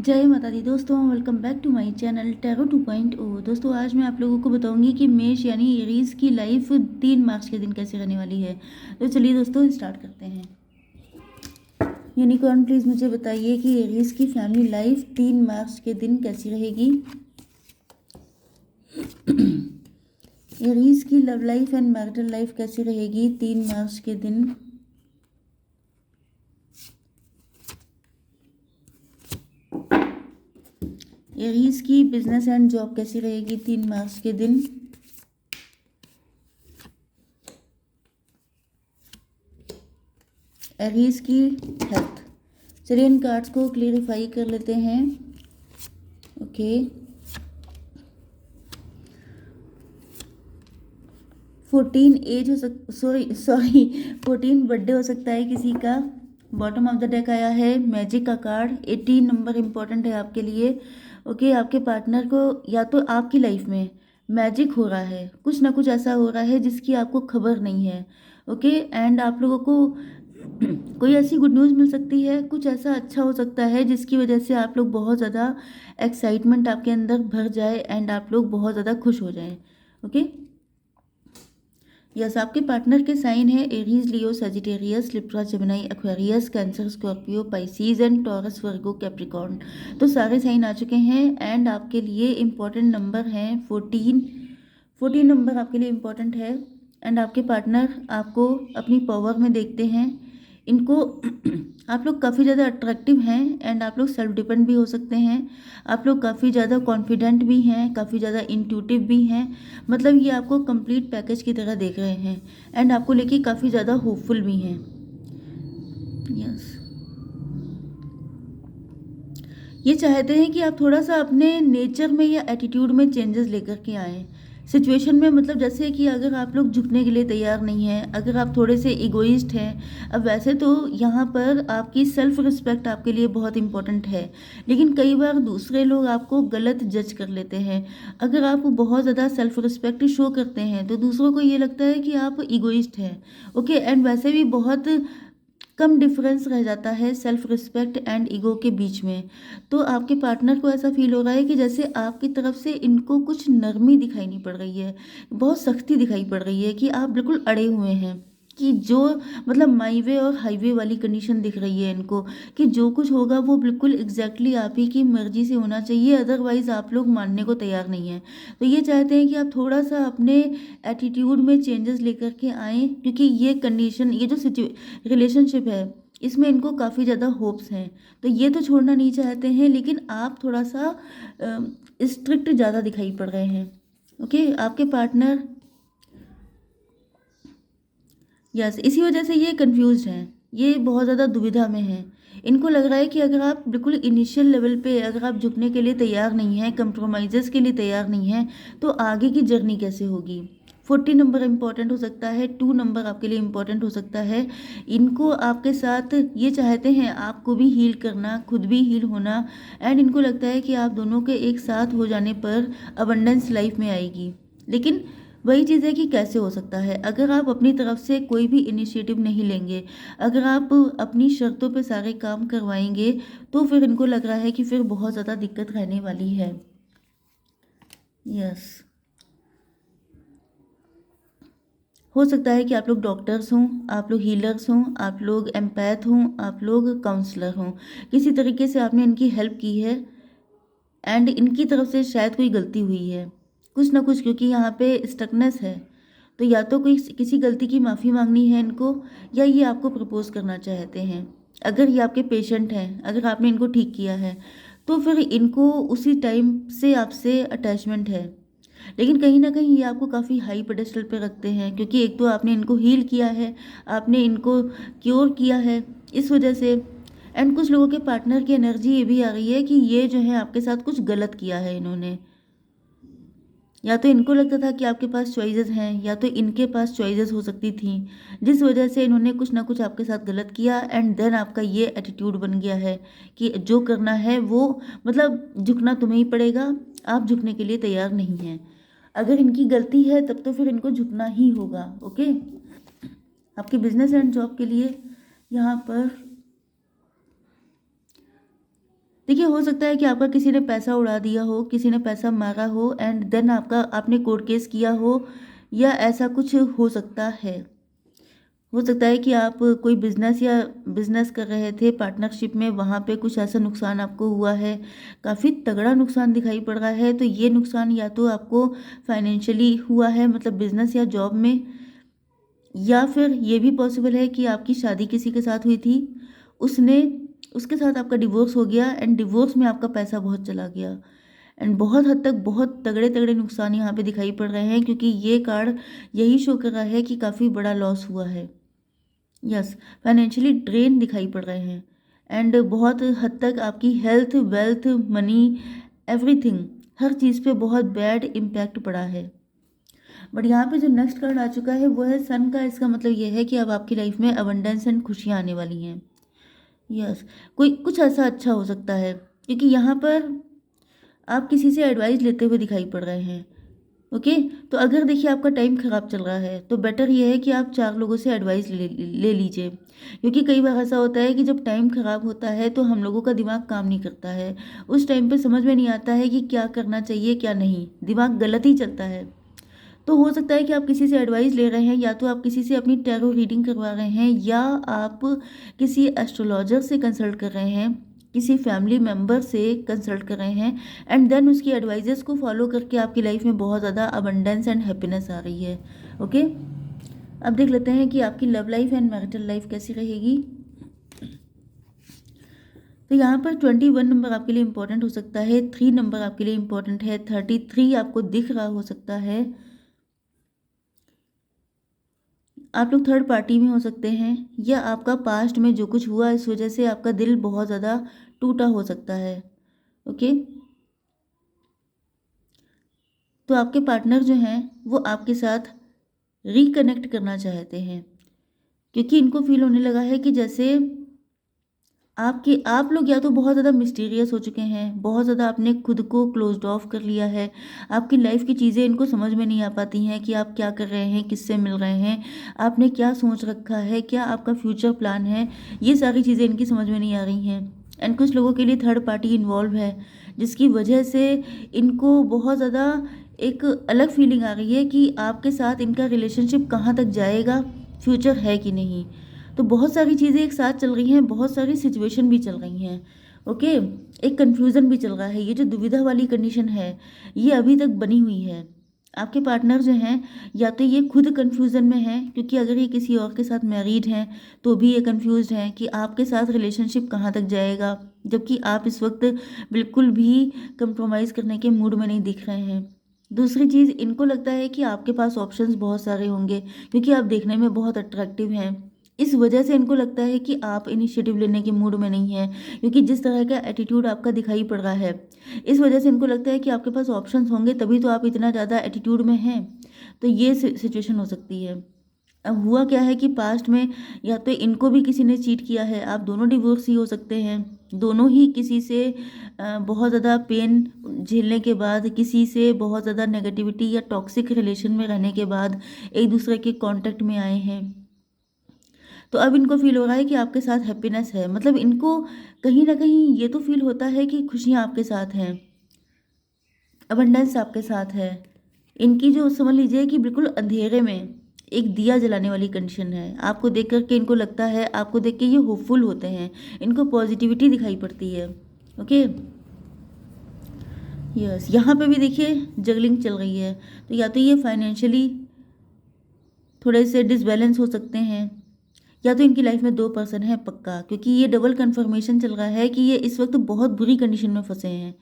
जय माता दी दोस्तों, welcome back to my channel tarot 2.0। दोस्तों, आज मैं आप लोगों को बताऊंगी कि मेष यानी एरीज की लाइफ 3 मार्च के दिन कैसे रहने वाली है। तो चलिए दोस्तों स्टार्ट करते हैं। यूनिकॉर्न प्लीज़ मुझे बताइए कि एरीज की फैमिली लाइफ 3 मार्च के दिन कैसी रहेगी। एरीज की love life and marital life कैसी रहेगी 3 मार्च के दिन। एरीज की बिजनेस एंड जॉब कैसी रहेगी 3 मार्च के दिन। एरीज की हेल्थ। चलिए इन कार्ड्स को क्लियरिफाई कर लेते हैं। ओके 14 एज हो सक सॉरी 14 बर्थडे हो सकता है किसी का। बॉटम ऑफ द डेक आया है मैजिक का कार्ड। 18 नंबर इम्पोर्टेंट है आपके लिए। ओके आपके पार्टनर को या तो आपकी लाइफ में मैजिक हो रहा है, कुछ ना कुछ ऐसा हो रहा है जिसकी आपको खबर नहीं है। ओके एंड आप लोगों को कोई ऐसी गुड न्यूज़ मिल सकती है, कुछ ऐसा अच्छा हो सकता है जिसकी वजह से आप लोग बहुत ज़्यादा एक्साइटमेंट आपके अंदर भर जाए एंड आप लोग बहुत ज़्यादा खुश हो जाएं। ओके यस आपके पार्टनर के साइन है Aries, Leo, Sagittarius, Libra, Gemini, Aquarius, cancer, Scorpio, Pisces and taurus, Virgo, Capricorn. तो सारे साइन आ चुके हैं एंड आपके लिए इम्पॉर्टेंट नंबर हैं 14 नंबर आपके लिए इम्पॉर्टेंट है। एंड आपके पार्टनर आपको अपनी पावर में देखते हैं। इनको आप लोग काफ़ी ज़्यादा अट्रैक्टिव हैं एंड आप लोग सेल्फ डिपेंड भी हो सकते हैं। आप लोग काफ़ी ज़्यादा कॉन्फिडेंट भी हैं, काफ़ी ज़्यादा इंट्यूटिव भी हैं। मतलब ये आपको कंप्लीट पैकेज की तरह देख रहे हैं एंड आपको लेके काफ़ी ज़्यादा होपफुल भी हैं। यस ये चाहते हैं कि आप थोड़ा सा अपने नेचर में या एटीट्यूड में चेंजेस लेकर के आएँ सिचुएशन में। मतलब जैसे कि अगर आप लोग झुकने के लिए तैयार नहीं हैं, अगर आप थोड़े से इगोइस्ट हैं। अब वैसे तो यहाँ पर आपकी सेल्फ रिस्पेक्ट आपके लिए बहुत इंपॉर्टेंट है, लेकिन कई बार दूसरे लोग आपको गलत जज कर लेते हैं। अगर आप बहुत ज़्यादा सेल्फ रिस्पेक्ट शो करते हैं तो दूसरों को ये लगता है कि आप इगोइस्ट हैं। ओके एंड वैसे भी बहुत कम डिफरेंस रह जाता है सेल्फ रिस्पेक्ट एंड ईगो के बीच में। तो आपके पार्टनर को ऐसा फील हो रहा है कि जैसे आपकी तरफ से इनको कुछ नरमी दिखाई नहीं पड़ रही है, बहुत सख्ती दिखाई पड़ रही है कि आप बिल्कुल अड़े हुए हैं। कि जो मतलब माई वे और हाईवे वाली कंडीशन दिख रही है इनको, कि जो कुछ होगा वो बिल्कुल एग्जैक्टली आप ही की मर्जी से होना चाहिए, अदरवाइज आप लोग मानने को तैयार नहीं हैं। तो ये चाहते हैं कि आप थोड़ा सा अपने एटीट्यूड में चेंजेस लेकर के आएँ, क्योंकि ये कंडीशन, ये जो रिलेशनशिप है इसमें इनको काफ़ी ज़्यादा होप्स हैं। तो ये तो छोड़ना नहीं चाहते हैं, लेकिन आप थोड़ा सा स्ट्रिक्ट ज़्यादा दिखाई पड़ रहे हैं। ओके आपके पार्टनर यस इसी वजह से ये कंफ्यूज हैं, ये बहुत ज़्यादा दुविधा में हैं। इनको लग रहा है कि अगर आप बिल्कुल इनिशियल लेवल पे अगर आप झुकने के लिए तैयार नहीं हैं, कंप्रोमाइज़ेस के लिए तैयार नहीं हैं, तो आगे की जर्नी कैसे होगी। 40 नंबर इम्पॉर्टेंट हो सकता है, 2 नंबर आपके लिए इम्पॉर्टेंट हो सकता है। इनको आपके साथ ये चाहते हैं आपको भी हील करना, खुद भी हील होना एंड इनको लगता है कि आप दोनों के एक साथ हो जाने पर अबंडेंस लाइफ में आएगी। लेकिन वही चीज़ है कि कैसे हो सकता है अगर आप अपनी तरफ से कोई भी इनिशिएटिव नहीं लेंगे, अगर आप अपनी शर्तों पे सारे काम करवाएंगे, तो फिर इनको लग रहा है कि फिर बहुत ज़्यादा दिक्कत रहने वाली है। यस हो सकता है कि आप लोग डॉक्टर्स हों, आप लोग हीलर्स हों, आप लोग एम्पैथ हों, आप लोग काउंसलर हों। किसी तरीके से आपने इनकी हेल्प की है एंड इनकी तरफ से शायद कोई गलती हुई है कुछ ना कुछ, क्योंकि यहाँ पे स्टकनेस है। तो या तो कोई किसी गलती की माफ़ी मांगनी है इनको, या ये आपको प्रपोज करना चाहते हैं। अगर ये आपके पेशेंट हैं, अगर आपने इनको ठीक किया है, तो फिर इनको उसी टाइम से आपसे अटैचमेंट है। लेकिन कहीं ना कहीं ये आपको काफ़ी हाई पेडेस्टल पे रखते हैं, क्योंकि एक तो आपने इनको हील किया है, आपने इनको क्योर किया है इस वजह से। एंड कुछ लोगों के पार्टनर की एनर्जी ये भी आ रही है कि ये जो है आपके साथ कुछ गलत किया है इन्होंने। या तो इनको लगता था कि आपके पास चॉइसेस हैं, या तो इनके पास चॉइसेस हो सकती थी, जिस वजह से इन्होंने कुछ ना कुछ आपके साथ गलत किया एंड देन आपका ये एटीट्यूड बन गया है कि जो करना है वो मतलब झुकना तुम्हें ही पड़ेगा, आप झुकने के लिए तैयार नहीं हैं। अगर इनकी गलती है तब तो फिर इनको झुकना ही होगा। ओके आपके बिजनेस एंड जॉब के लिए यहाँ पर देखिए, हो सकता है कि आपका किसी ने पैसा उड़ा दिया हो, किसी ने पैसा मारा हो एंड देन आपने कोर्ट केस किया हो, या ऐसा कुछ हो सकता है। हो सकता है कि आप कोई बिज़नेस कर रहे थे पार्टनरशिप में, वहाँ पे कुछ ऐसा नुकसान आपको हुआ है, काफ़ी तगड़ा नुकसान दिखाई पड़ रहा है। तो ये नुकसान या तो आपको फाइनेंशियली हुआ है, मतलब बिज़नेस या जॉब में, या फिर ये भी पॉसिबल है कि आपकी शादी किसी के साथ हुई थी, उसने उसके साथ आपका डिवोर्स हो गया एंड डिवोर्स में आपका पैसा बहुत चला गया। एंड बहुत हद तक बहुत तगड़े तगड़े नुकसान यहाँ पे दिखाई पड़ रहे हैं, क्योंकि ये कार्ड यही शो कर रहा है कि काफ़ी बड़ा लॉस हुआ है। यस, फाइनेंशियली ड्रेन दिखाई पड़ रहे हैं एंड बहुत हद तक आपकी हेल्थ, वेल्थ, मनी, एवरीथिंग, हर चीज़ पे बहुत बैड इम्पैक्ट पड़ा है। बट यहाँ पे जो नेक्स्ट कार्ड आ चुका है वो है सन का। इसका मतलब ये है कि अब आपकी लाइफ में अबंडेंस एंड खुशियाँ आने वाली हैं। यस, कोई कुछ ऐसा अच्छा हो सकता है, क्योंकि यहाँ पर आप किसी से एडवाइस लेते हुए दिखाई पड़ रहे हैं। ओके, तो अगर देखिए आपका टाइम ख़राब चल रहा है तो बेटर ये है कि आप 4 लोगों से एडवाइस ले लीजिए, क्योंकि कई बार ऐसा होता है कि जब टाइम ख़राब होता है तो हम लोगों का दिमाग काम नहीं करता है। उस टाइम पे समझ में नहीं आता है कि क्या करना चाहिए क्या नहीं, दिमाग गलत ही चलता है। तो हो सकता है कि आप किसी से एडवाइस ले रहे हैं, या तो आप किसी से अपनी टैरो रीडिंग करवा रहे हैं, या आप किसी एस्ट्रोलॉजर से कंसल्ट कर रहे हैं, किसी फैमिली मेम्बर से कंसल्ट कर रहे हैं एंड देन उसकी एडवाइजेस को फॉलो करके आपकी लाइफ में बहुत ज़्यादा अबंडेंस एंड हैप्पीनेस आ रही है। ओके, अब देख लेते हैं कि आपकी love life and marital life कैसी रहेगी। तो यहाँ पर 21 नंबर आपके लिए इंपॉर्टेंट हो सकता है, 3 नंबर आपके लिए इंपॉर्टेंट है, 33 आपको दिख रहा हो सकता है। आप लोग थर्ड पार्टी में हो सकते हैं, या आपका पास्ट में जो कुछ हुआ इस वजह से आपका दिल बहुत ज़्यादा टूटा हो सकता है। ओके, तो आपके पार्टनर जो हैं वो आपके साथ रिकनेक्ट करना चाहते हैं, क्योंकि इनको फील होने लगा है कि जैसे आप लोग या तो बहुत ज़्यादा मिस्टीरियस हो चुके हैं, बहुत ज़्यादा आपने खुद को क्लोज्ड ऑफ कर लिया है, आपकी लाइफ की चीज़ें इनको समझ में नहीं आ पाती हैं कि आप क्या कर रहे हैं, किससे मिल रहे हैं, आपने क्या सोच रखा है, क्या आपका फ्यूचर प्लान है, ये सारी चीज़ें इनकी समझ में नहीं आ रही हैं। एंड कुछ लोगों के लिए थर्ड पार्टी इन्वॉल्व है, जिसकी वजह से इनको बहुत ज़्यादा एक अलग फीलिंग आ रही है कि आपके साथ इनका रिलेशनशिप कहाँ तक जाएगा, फ्यूचर है कि नहीं। तो बहुत सारी चीज़ें एक साथ चल रही हैं, बहुत सारी सिचुएशन भी चल रही हैं। ओके, एक कन्फ्यूज़न भी चल रहा है। ये जो दुविधा वाली कंडीशन है, ये अभी तक बनी हुई है। आपके पार्टनर जो हैं, या तो ये खुद कन्फ्यूज़न में हैं, क्योंकि अगर ये किसी और के साथ मैरिड हैं तो भी ये कन्फ्यूज़्ड हैं कि आपके साथ रिलेशनशिप कहाँ तक जाएगा, जबकि आप इस वक्त बिल्कुल भी कंप्रोमाइज़ करने के मूड में नहीं दिख रहे हैं। दूसरी चीज़, इनको लगता है कि आपके पास ऑप्शंस बहुत सारे होंगे, क्योंकि आप देखने में बहुत अट्रैक्टिव हैं। इस वजह से इनको लगता है कि आप इनिशिएटिव लेने के मूड में नहीं हैं, क्योंकि जिस तरह का एटीट्यूड आपका दिखाई पड़ रहा है, इस वजह से इनको लगता है कि आपके पास ऑप्शंस होंगे तभी तो आप इतना ज़्यादा एटीट्यूड में हैं। तो ये सिचुएशन हो सकती है। अब हुआ क्या है कि पास्ट में या तो इनको भी किसी ने चीट किया है, आप दोनों डिवोर्सी हो सकते हैं, दोनों ही किसी से बहुत ज़्यादा पेन झेलने के बाद, किसी से बहुत ज़्यादा नेगेटिविटी या टॉक्सिक रिलेशन में रहने के बाद एक दूसरे के कांटेक्ट में आए हैं। तो अब इनको फील हो रहा है कि आपके साथ हैप्पीनेस है, मतलब इनको कहीं ना कहीं ये तो फील होता है कि खुशियाँ आपके साथ हैं, अबंडेंस आपके साथ है। इनकी जो समझ लीजिए कि बिल्कुल अंधेरे में एक दिया जलाने वाली कंडीशन है। आपको देख कर के इनको लगता है, आपको देख के ये होपफुल होते हैं, इनको पॉजिटिविटी दिखाई पड़ती है। ओके, यस, यहाँ पे भी देखिए जगलिंग चल रही है, तो या तो ये फाइनेंशियली थोड़े से डिसबैलेंस हो सकते हैं, या तो इनकी लाइफ में 2 पर्सन है पक्का, क्योंकि ये डबल कंफर्मेशन चल रहा है कि ये इस वक्त बहुत बुरी कंडीशन में फंसे हैं।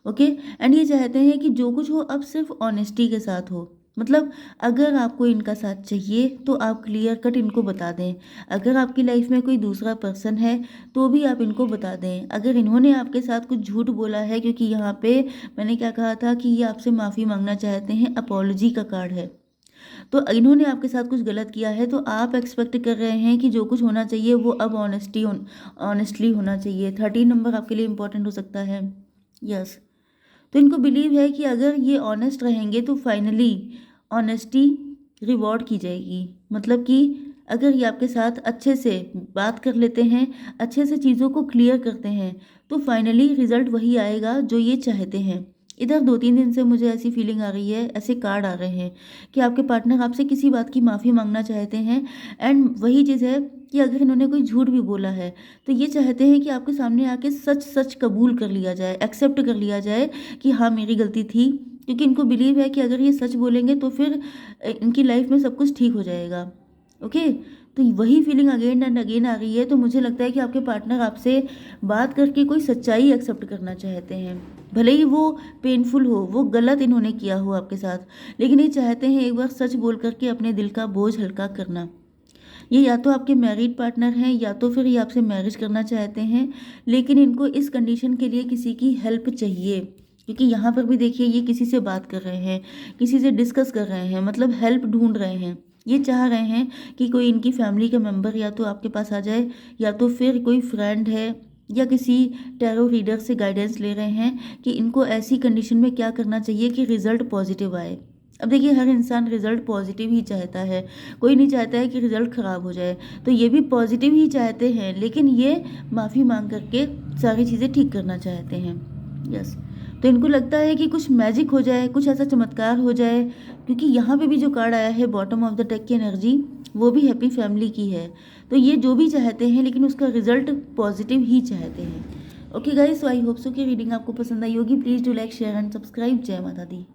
ओके, एंड ये चाहते हैं कि जो कुछ हो अब सिर्फ ऑनेस्टी के साथ हो, मतलब अगर आपको इनका साथ चाहिए तो आप क्लियर कट इनको बता दें। अगर आपकी लाइफ में कोई दूसरा पर्सन है तो भी आप इनको बता दें। अगर इन्होंने आपके साथ कुछ झूठ बोला है, क्योंकि यहाँ पे मैंने क्या कहा था कि ये आपसे माफ़ी मांगना चाहते हैं, अपॉलॉजी का कार्ड है, तो इन्होंने आपके साथ कुछ गलत किया है, तो आप एक्सपेक्ट कर रहे हैं कि जो कुछ होना चाहिए वो अब ऑनेस्टली होना चाहिए। 13 नंबर आपके लिए इंपॉर्टेंट हो सकता है। यस, तो इनको बिलीव है कि अगर ये ऑनेस्ट रहेंगे तो फाइनली ऑनेस्टी रिवॉर्ड की जाएगी, मतलब कि अगर ये आपके साथ अच्छे से बात कर लेते हैं, अच्छे से चीज़ों को क्लियर करते हैं, तो फाइनली रिज़ल्ट वही आएगा जो ये चाहते हैं। इधर 2-3 दिन से मुझे ऐसी फीलिंग आ रही है, ऐसे कार्ड आ रहे हैं कि आपके पार्टनर आपसे किसी बात की माफ़ी माँगना चाहते हैं। एंड वही चीज़ है कि अगर इन्होंने कोई झूठ भी बोला है, तो ये चाहते हैं कि आपके सामने आके सच-सच कबूल कर लिया जाए, एक्सेप्ट कर लिया जाए कि हाँ, मेरी गलती थी। क्योंकि इनको बिलीव है कि अगर ये सच बोलेंगे तो फिर इनकी लाइफ में सब कुछ ठीक हो जाएगा। ओके? तो वही फीलिंग अगेन एंड अगेन आ रही है, तो मुझे लगता है कि आपके पार्टनर आपसे बात करके कोई सच्चाई एक्सेप्ट करना चाहते हैं। भले ही वो पेनफुल हो, वो गलत इन्होंने किया हो आपके साथ, लेकिन ये चाहते हैं एक बार सच बोल कर के अपने दिल का बोझ हल्का करना। ये या तो आपके मैरिड पार्टनर हैं या तो फिर ये आपसे मैरिज करना चाहते हैं, लेकिन इनको इस कंडीशन के लिए किसी की हेल्प चाहिए। क्योंकि यहाँ पर भी देखिए ये किसी से बात कर रहे हैं, किसी से डिस्कस कर रहे हैं, मतलब हेल्प ढूंढ रहे हैं। ये चाह रहे हैं कि कोई इनकी फैमिली का मेंबर या तो आपके पास आ जाए, या तो फिर कोई फ्रेंड है, या किसी टैरो रीडर से गाइडेंस ले रहे हैं कि इनको ऐसी कंडीशन में क्या करना चाहिए कि रिजल्ट पॉजिटिव आए। अब देखिए हर इंसान रिजल्ट पॉजिटिव ही चाहता है, कोई नहीं चाहता है कि रिजल्ट ख़राब हो जाए। तो ये भी पॉजिटिव ही चाहते हैं, लेकिन ये माफ़ी मांग करके सारी चीज़ें ठीक करना चाहते हैं। यस, तो इनको लगता है कि कुछ मैजिक हो जाए, कुछ ऐसा चमत्कार हो जाए। क्योंकि यहाँ पे भी जो कार्ड आया है बॉटम ऑफ द डेक की एनर्जी, वो भी हैप्पी फैमिली की है। तो ये जो भी चाहते हैं, लेकिन उसका रिजल्ट पॉजिटिव ही चाहते हैं। Okay guys, so I hope so कि रीडिंग आपको पसंद आई होगी। Please do like, share and subscribe. जय माता दी।